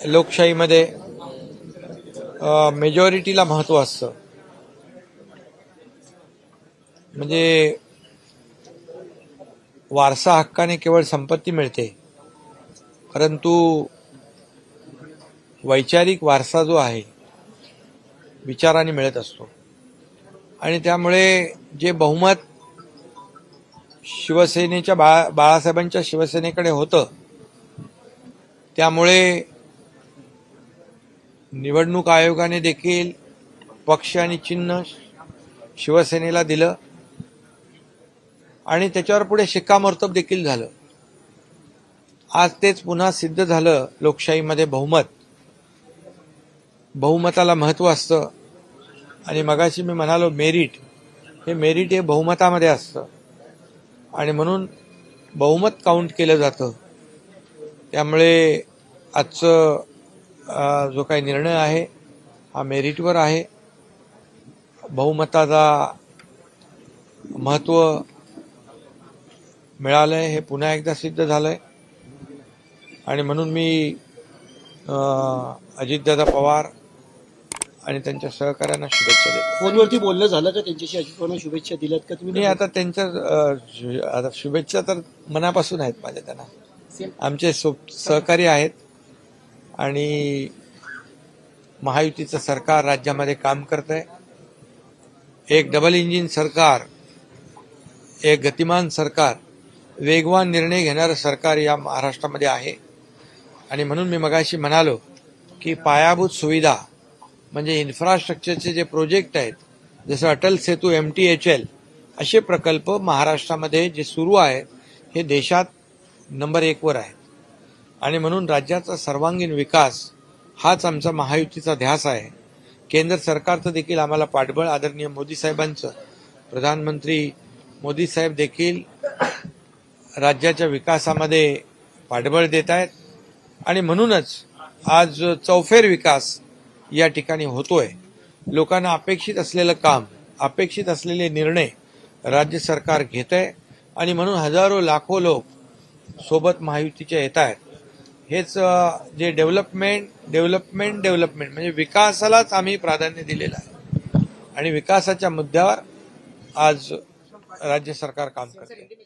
लोकशाहीमध्ये मेजॉरिटीला महत्त्व असतं. म्हणजे वारसा हक्काने केवळ संपत्ती मिळते, परंतु वैचारिक वारसा जो आहे विचाराने मिळत असतो. आणि त्यामुळे जे बहुमत शिवसेनेच्या बाळासाहेबांच्या शिवसेनेकडे होतं, त्यामुळे निवडणूक आयोगाने देखील पक्ष आणि चिन्ह शिवसेनेला दिलं आणि त्याच्यावर पुढे शिक्कामोर्तब देखील झालं. आज तेच पुन्हा सिद्ध झालं. लोकशाहीमध्ये बहुमताला महत्त्व असतं. आणि मगाशी मी म्हणालो मेरिट हे बहुमतामध्ये असतं आणि म्हणून बहुमत काउंट केलं जातं. त्यामुळे आजचं जो काही निर्णय आहे हा मेरिटवर आहे. बहुमताला महत्त्व मिळालंय हे पुन्हा एकदा सिद्ध झालंय. आणि म्हणून मी अजितदादा पवार आणि त्यांच्या सहकाऱ्यांना शुभेच्छा देतो. फोनवरती बोलणं झालं का त्यांच्याशी? अजित पवारांना शुभेच्छा दिल्यात का तुम्ही? नाही, आता त्यांच्या आता शुभेच्छा तर मनापासून आहेत माझ्या त्यांना. आमचे सहकारी आहेत आणि महायुतीचं सरकार राज्यामध्ये काम करतंय. एक डबल इंजिन सरकार, एक गतिमान सरकार, वेगवान निर्णय घेणारं सरकार या महाराष्ट्रामध्ये आहे. आणि म्हणून मी मगाशी म्हणालो की पायाभूत सुविधा म्हणजे इन्फ्रास्ट्रक्चरचे जे प्रोजेक्ट आहेत, जसं अटल सेतू, MTHL असे प्रकल्प महाराष्ट्रामध्ये जे सुरू आहेत हे देशात नंबर 1 वर आहेत. आणि म्हणून राज्याचा सर्वांगीण विकास हाच आमचा महायुतीचा ध्यास आहे. केंद्र सरकारचं देखील आम्हाला पाठबळ आदरणीय मोदी साहेबांचं, प्रधानमंत्री मोदी साहेब देखील राज्याच्या विकासामध्ये पाठबळ देत आहेत. आणि म्हणूनच आज चौफेर विकास या ठिकाणी होतोय. लोकांना अपेक्षित असलेलं काम, अपेक्षित असलेले निर्णय राज्य सरकार घेतंय आणि म्हणून हजारो लाखो लोक सोबत महायुतीच्या येत आहेत. हेच जे डेव्हलपमेंट म्हणजे विकासालाच आम्ही प्राधान्य दिलेलं आहे आणि विकासाच्या मुद्द्यावर आज राज्य सरकार काम करते.